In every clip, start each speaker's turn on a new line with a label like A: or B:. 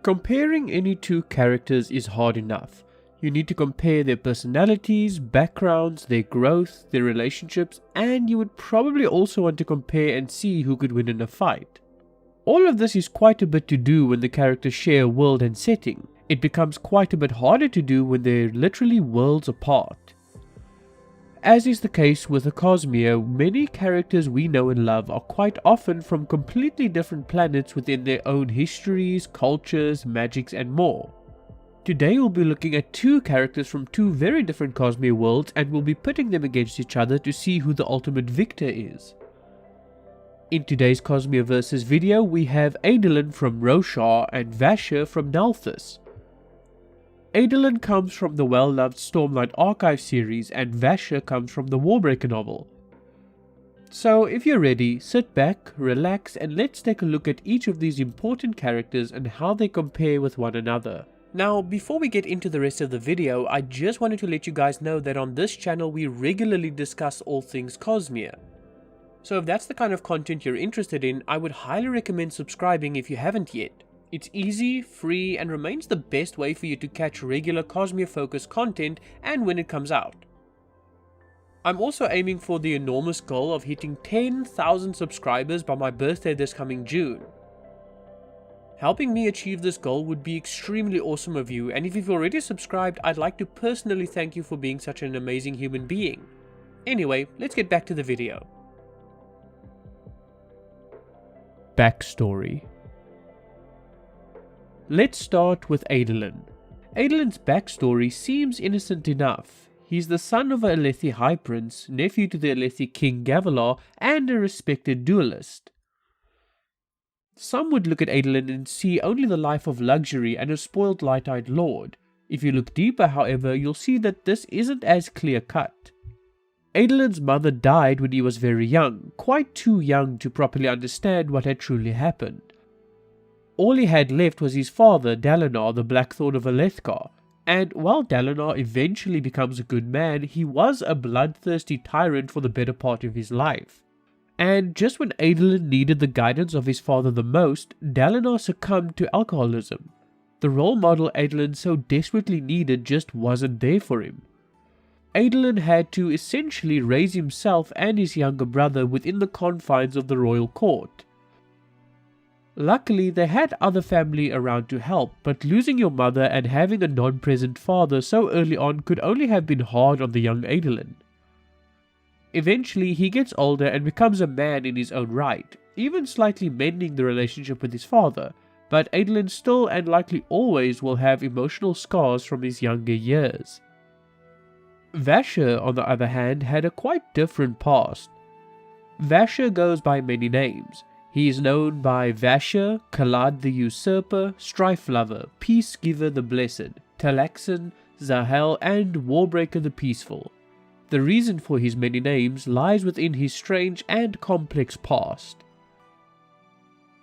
A: Comparing any two characters is hard enough. You need to compare their personalities, backgrounds, their growth, their relationships, and you would probably also want to compare and see who could win in a fight. All of this is quite a bit to do when the characters share a world and setting. It becomes quite a bit harder to do when they're literally worlds apart. As is the case with the Cosmere, many characters we know and love are quite often from completely different planets within their own histories, cultures, magics and more. Today we'll be looking at two characters from two very different Cosmere worlds and we'll be pitting them against each other to see who the ultimate victor is. In today's Cosmere vs video we have Adolin from Roshar and Vasher from Nalthis. Adolin comes from the well-loved Stormlight Archive series and Vasher comes from the Warbreaker novel. So if you're ready, sit back, relax and let's take a look at each of these important characters and how they compare with one another. Now before we get into the rest of the video, I just wanted to let you guys know that on this channel we regularly discuss all things Cosmere. So if that's the kind of content you're interested in, I would highly recommend subscribing if you haven't yet. It's easy, free, and remains the best way for you to catch regular Cosmere-focused content and when it comes out. I'm also aiming for the enormous goal of hitting 10,000 subscribers by my birthday this coming June. Helping me achieve this goal would be extremely awesome of you, and if you've already subscribed, I'd like to personally thank you for being such an amazing human being. Anyway, let's get back to the video. Backstory. Let's start with Adolin. Adolin's backstory seems innocent enough. He's the son of a Alethi High Prince, nephew to the Alethi King Gavilar, and a respected duelist. Some would look at Adolin and see only the life of luxury and a spoiled light-eyed lord. If you look deeper, however, you'll see that this isn't as clear-cut. Adolin's mother died when he was very young, quite too young to properly understand what had truly happened. All he had left was his father, Dalinar, the Blackthorn of Alethkar, and while Dalinar eventually becomes a good man, he was a bloodthirsty tyrant for the better part of his life. And just when Adolin needed the guidance of his father the most, Dalinar succumbed to alcoholism. The role model Adolin so desperately needed just wasn't there for him. Adolin had to essentially raise himself and his younger brother within the confines of the royal court. Luckily, they had other family around to help, but losing your mother and having a non-present father so early on could only have been hard on the young Adolin. Eventually, he gets older and becomes a man in his own right, even slightly mending the relationship with his father, but Adolin still and likely always will have emotional scars from his younger years. Vasher, on the other hand, had a quite different past. Vasher goes by many names. He is known by Vasher, Kalad the Usurper, Strife Lover, Peacegiver the Blessed, Talaxan, Zahel, and Warbreaker the Peaceful. The reason for his many names lies within his strange and complex past.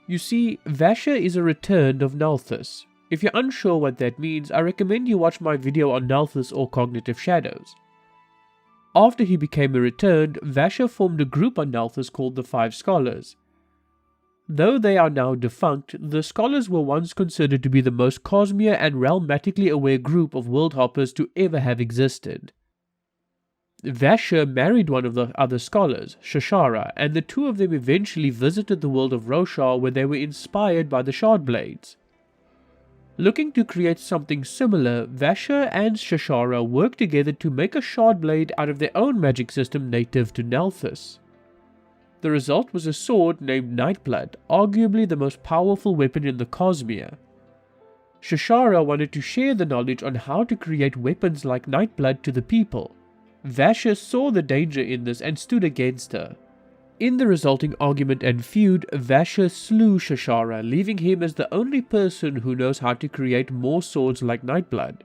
A: You see, Vasher is a returned of Nalthis. If you're unsure what that means, I recommend you watch my video on Nalthis or Cognitive Shadows. After he became a returned, Vasher formed a group on Nalthis called the Five Scholars. Though they are now defunct, the Scholars were once considered to be the most Cosmere and realmatically aware group of world hoppers to ever have existed. Vasher married one of the other Scholars, Shashara, and the two of them eventually visited the world of Roshar where they were inspired by the Shardblades. Looking to create something similar, Vasher and Shashara worked together to make a Shardblade out of their own magic system native to Nalthis. The result was a sword named Nightblood, arguably the most powerful weapon in the Cosmere. Shashara wanted to share the knowledge on how to create weapons like Nightblood to the people. Vasher saw the danger in this and stood against her. In the resulting argument and feud, Vasher slew Shashara, leaving him as the only person who knows how to create more swords like Nightblood.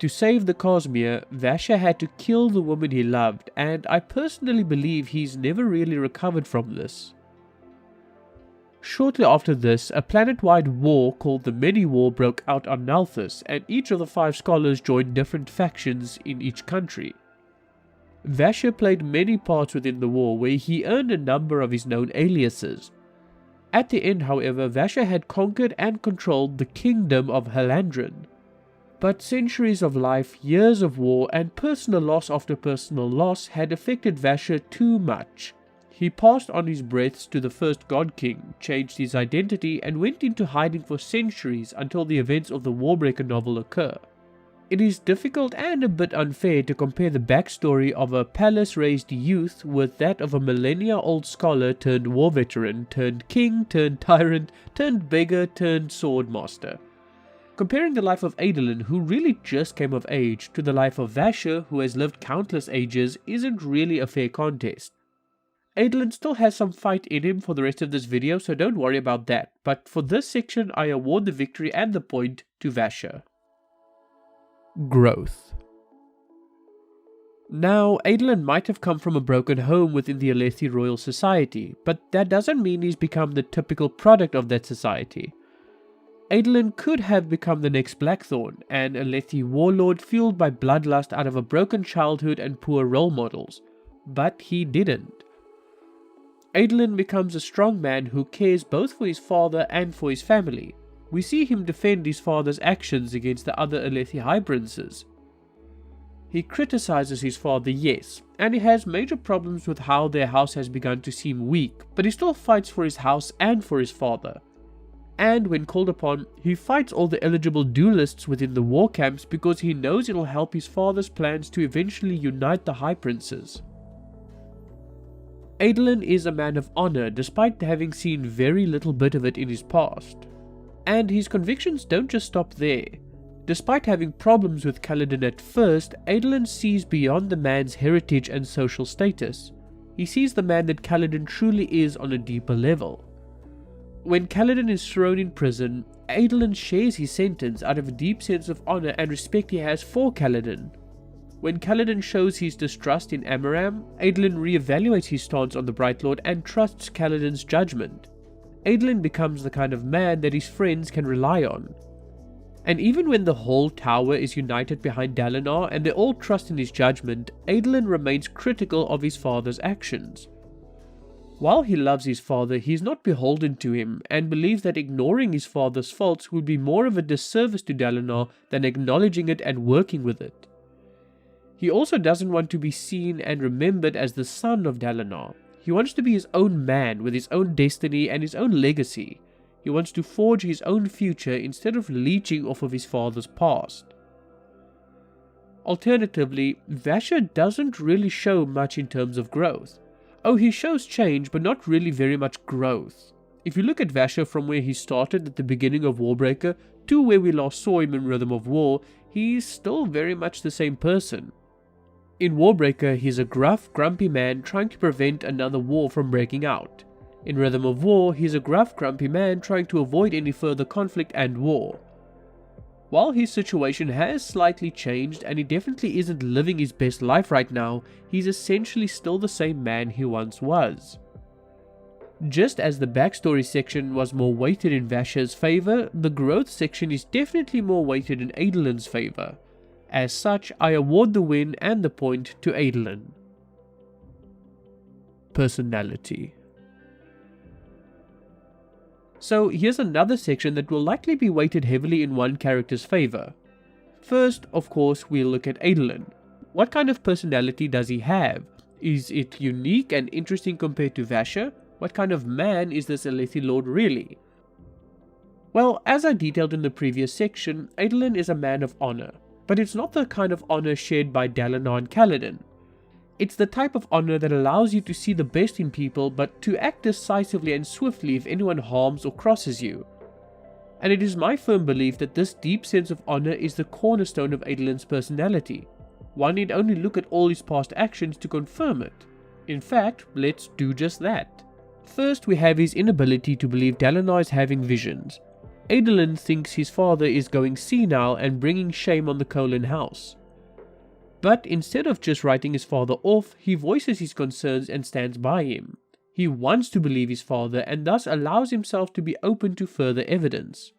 A: To save the Cosmere, Vasher had to kill the woman he loved, and I personally believe he's never really recovered from this. Shortly after this, a planet-wide war called the Many-War broke out on Nalthis, and each of the five scholars joined different factions in each country. Vasher played many parts within the war, where he earned a number of his known aliases. At the end, however, Vasher had conquered and controlled the kingdom of Halandrin. But centuries of life, years of war, and personal loss after personal loss had affected Vasher too much. He passed on his breaths to the first God King, changed his identity, and went into hiding for centuries until the events of the Warbreaker novel occur. It is difficult and a bit unfair to compare the backstory of a palace-raised youth with that of a millennia-old scholar turned war veteran, turned king, turned tyrant, turned beggar, turned swordmaster. Comparing the life of Adolin, who really just came of age, to the life of Vasher, who has lived countless ages, isn't really a fair contest. Adolin still has some fight in him for the rest of this video, so don't worry about that, but for this section I award the victory and the point to Vasher. Growth. Now, Adolin might have come from a broken home within the Alethi royal society, but that doesn't mean he's become the typical product of that society. Adolin could have become the next Blackthorn, an Alethi warlord fueled by bloodlust out of a broken childhood and poor role models, but he didn't. Adolin becomes a strong man who cares both for his father and for his family. We see him defend his father's actions against the other Alethi High Princes. He criticizes his father, yes, and he has major problems with how their house has begun to seem weak, but he still fights for his house and for his father. And when called upon, he fights all the eligible duelists within the war camps because he knows it will help his father's plans to eventually unite the High Princes. Adolin is a man of honor despite having seen very little bit of it in his past. And his convictions don't just stop there. Despite having problems with Kaladin at first, Adolin sees beyond the man's heritage and social status. He sees the man that Kaladin truly is on a deeper level. When Kaladin is thrown in prison, Adolin shares his sentence out of a deep sense of honor and respect he has for Kaladin. When Kaladin shows his distrust in Amaram, Adolin reevaluates his stance on the Bright Lord and trusts Kaladin's judgment. Adolin becomes the kind of man that his friends can rely on. And even when the whole tower is united behind Dalinar and they all trust in his judgment, Adolin remains critical of his father's actions. While he loves his father, he is not beholden to him and believes that ignoring his father's faults would be more of a disservice to Dalinar than acknowledging it and working with it. He also doesn't want to be seen and remembered as the son of Dalinar. He wants to be his own man with his own destiny and his own legacy. He wants to forge his own future instead of leeching off of his father's past. Alternatively, Vasher doesn't really show much in terms of growth. Oh, he shows change, but not really very much growth. If you look at Vasher from where he started at the beginning of Warbreaker to where we last saw him in Rhythm of War, he's still very much the same person. In Warbreaker, he's a gruff, grumpy man trying to prevent another war from breaking out. In Rhythm of War, he's a gruff, grumpy man trying to avoid any further conflict and war. While his situation has slightly changed and he definitely isn't living his best life right now, he's essentially still the same man he once was. Just as the backstory section was more weighted in Vasher's favor, the growth section is definitely more weighted in Adolin's favor. As such, I award the win and the point to Adolin. Personality. So here's another section that will likely be weighted heavily in one character's favor. First, of course, we'll look at Adolin. What kind of personality does he have? Is it unique and interesting compared to Vasher? What kind of man is this Alethi Lord really? Well, as I detailed in the previous section, Adolin is a man of honor. But it's not the kind of honor shared by Dalinar and Kaladin. It's the type of honor that allows you to see the best in people, but to act decisively and swiftly if anyone harms or crosses you. And it is my firm belief that this deep sense of honor is the cornerstone of Adolin's personality. One need only look at all his past actions to confirm it. In fact, let's do just that. First, we have his inability to believe Dalinar is having visions. Adolin thinks his father is going senile and bringing shame on the Kholin house. But instead of just writing his father off, he voices his concerns and stands by him. He wants to believe his father and thus allows himself to be open to further evidence.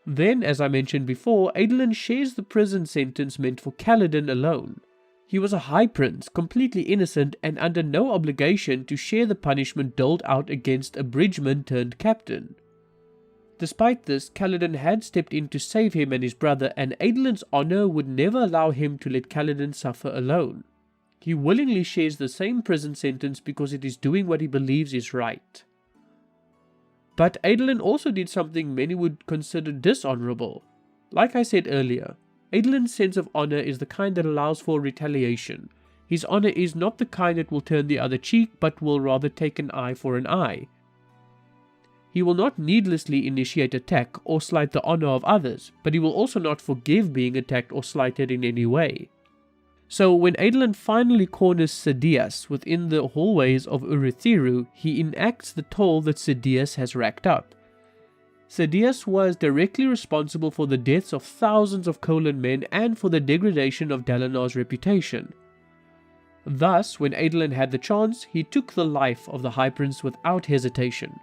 A: Then, as I mentioned before, Adolin shares the prison sentence meant for Kaladin alone. He was a high prince, completely innocent and under no obligation to share the punishment doled out against a bridgeman turned captain. Despite this, Kaladin had stepped in to save him and his brother, and Adolin's honor would never allow him to let Kaladin suffer alone. He willingly shares the same prison sentence because it is doing what he believes is right. But Adolin also did something many would consider dishonorable. Like I said earlier, Adolin's sense of honor is the kind that allows for retaliation. His honor is not the kind that will turn the other cheek, but will rather take an eye for an eye. He will not needlessly initiate attack or slight the honor of others, but he will also not forgive being attacked or slighted in any way. So when Adolin finally corners Sadeas within the hallways of Urithiru, he enacts the toll that Sadeas has racked up. Sadeas was directly responsible for the deaths of thousands of Kholan men and for the degradation of Dalinar's reputation. Thus, when Adolin had the chance, he took the life of the High Prince without hesitation.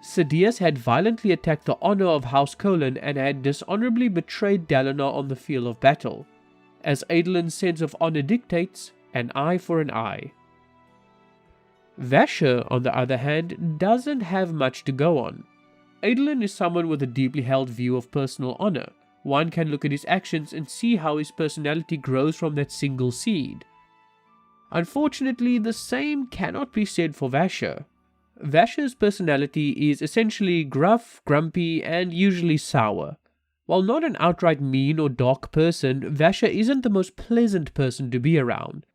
A: Sadeas had violently attacked the honor of House Kholan and had dishonorably betrayed Dalinar on the field of battle. As Adolin's sense of honor dictates, an eye for an eye. Vasher, on the other hand, doesn't have much to go on. Adolin is someone with a deeply held view of personal honor. One can look at his actions and see how his personality grows from that single seed. Unfortunately, the same cannot be said for Vasher. Vasher's personality is essentially gruff, grumpy, and usually sour. While not an outright mean or dark person, Vasher isn't the most pleasant person to be around.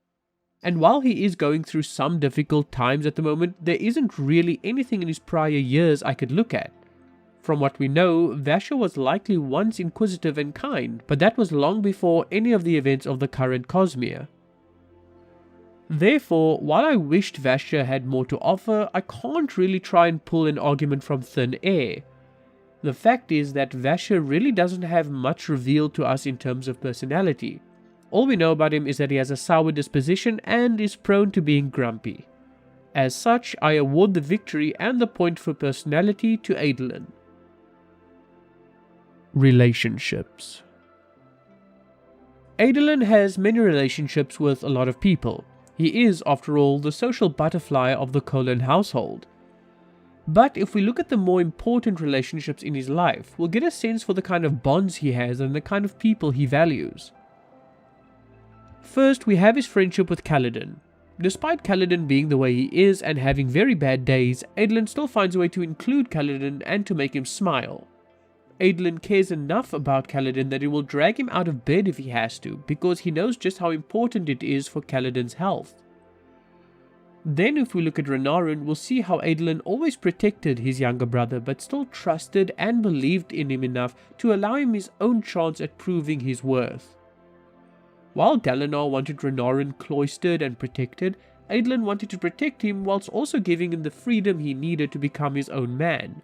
A: And while he is going through some difficult times at the moment, there isn't really anything in his prior years I could look at. From what we know, Vasher was likely once inquisitive and kind, but that was long before any of the events of the current Cosmere. Therefore, while I wished Vasher had more to offer, I can't really try and pull an argument from thin air. The fact is that Vasher really doesn't have much revealed to us in terms of personality. All we know about him is that he has a sour disposition and is prone to being grumpy. As such, I award the victory and the point for personality to Adolin. Relationships. Adolin has many relationships with a lot of people. He is, after all, the social butterfly of the Kholan household. But if we look at the more important relationships in his life, we'll get a sense for the kind of bonds he has and the kind of people he values. First, we have his friendship with Kaladin. Despite Kaladin being the way he is and having very bad days, Adolin still finds a way to include Kaladin and to make him smile. Adolin cares enough about Kaladin that he will drag him out of bed if he has to, because he knows just how important it is for Kaladin's health. Then if we look at Renarin, we'll see how Adolin always protected his younger brother, but still trusted and believed in him enough to allow him his own chance at proving his worth. While Dalinar wanted Renarin cloistered and protected, Adolin wanted to protect him whilst also giving him the freedom he needed to become his own man.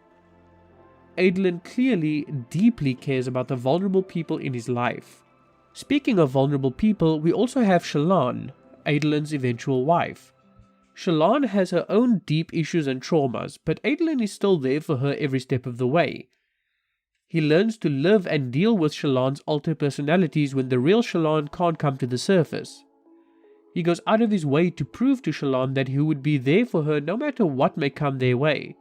A: Adolin clearly deeply cares about the vulnerable people in his life. Speaking of vulnerable people, we also have Shallan, Adolin's eventual wife. Shallan has her own deep issues and traumas, but Adolin is still there for her every step of the way. He learns to live and deal with Shallan's altered personalities when the real Shallan can't come to the surface. He goes out of his way to prove to Shallan that he would be there for her no matter what may come their way.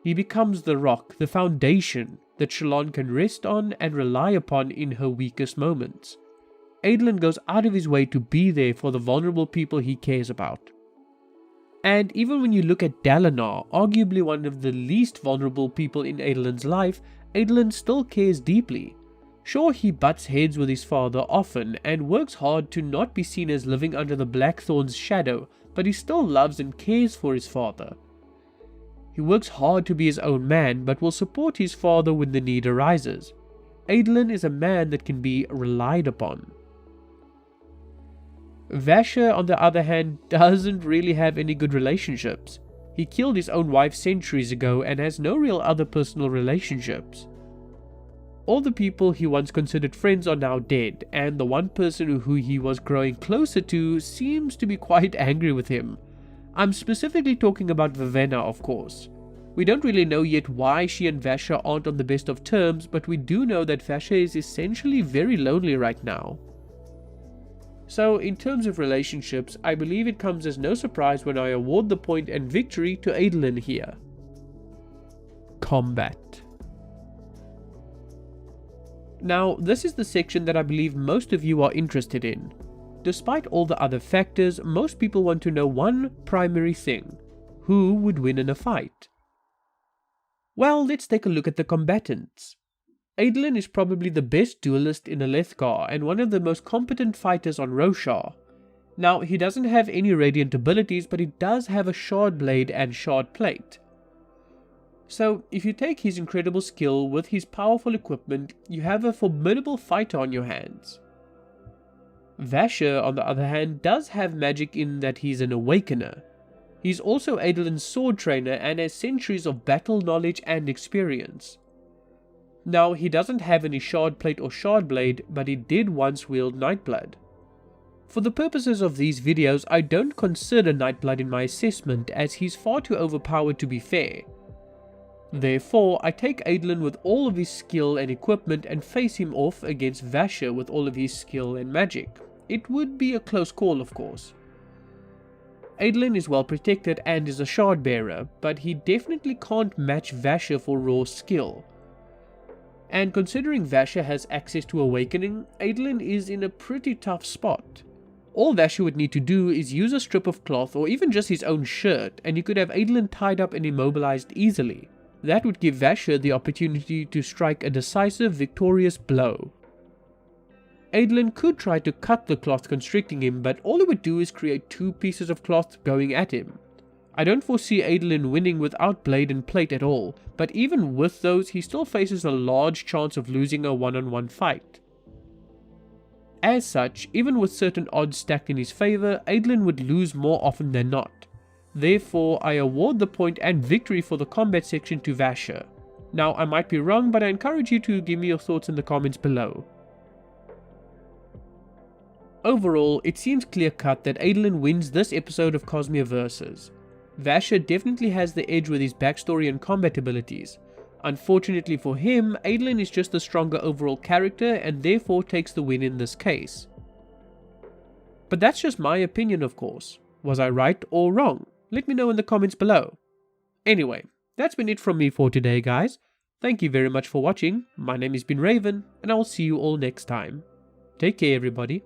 A: He becomes the rock, the foundation that Shallan can rest on and rely upon in her weakest moments. Adolin goes out of his way to be there for the vulnerable people he cares about. And even when you look at Dalinar, arguably one of the least vulnerable people in Adolin's life, Adolin still cares deeply. Sure, he butts heads with his father often and works hard to not be seen as living under the Blackthorn's shadow, but he still loves and cares for his father. He works hard to be his own man, but will support his father when the need arises. Adolin is a man that can be relied upon. Vasher, on the other hand, doesn't really have any good relationships. He killed his own wife centuries ago and has no real other personal relationships. All the people he once considered friends are now dead, and the one person who he was growing closer to seems to be quite angry with him. I'm specifically talking about Vivenna, of course. We don't really know yet why she and Vasher aren't on the best of terms, but we do know that Vasher is essentially very lonely right now. So in terms of relationships, I believe it comes as no surprise when I award the point and victory to Adolin here. Combat. Now, this is the section that I believe most of you are interested in. Despite all the other factors, most people want to know one primary thing: who would win in a fight? Well, let's take a look at the combatants. Adolin is probably the best duelist in Alethkar and one of the most competent fighters on Roshar. Now, he doesn't have any radiant abilities, but he does have a shard blade and shard plate. So, if you take his incredible skill with his powerful equipment, you have a formidable fighter on your hands. Vasher, on the other hand, does have magic in that he's an awakener. He's also Adolin's sword trainer and has centuries of battle knowledge and experience. Now, he doesn't have any shard plate or shard blade, but he did once wield Nightblood. For the purposes of these videos, I don't consider Nightblood in my assessment, as he's far too overpowered to be fair. Therefore, I take Adolin with all of his skill and equipment and face him off against Vasher with all of his skill and magic. It would be a close call, of course. Adolin is well protected and is a shard bearer, but he definitely can't match Vasher for raw skill. And considering Vasher has access to Awakening, Adolin is in a pretty tough spot. All Vasher would need to do is use a strip of cloth or even just his own shirt, and you could have Adolin tied up and immobilized easily. That would give Vasher the opportunity to strike a decisive, victorious blow. Adolin could try to cut the cloth constricting him, but all it would do is create two pieces of cloth going at him. I don't foresee Adolin winning without blade and plate at all, but even with those, he still faces a large chance of losing a one-on-one fight. As such, even with certain odds stacked in his favour, Adolin would lose more often than not. Therefore, I award the point and victory for the combat section to Vasher. Now, I might be wrong, but I encourage you to give me your thoughts in the comments below. Overall, it seems clear-cut that Adolin wins this episode of Cosmere V.S. Vasher definitely has the edge with his backstory and combat abilities. Unfortunately for him, Adolin is just the stronger overall character and therefore takes the win in this case. But that's just my opinion, of course. Was I right or wrong? Let me know in the comments below. Anyway, that's been it from me for today, guys. Thank you very much for watching. My name has been Raven, and I will see you all next time. Take care, everybody.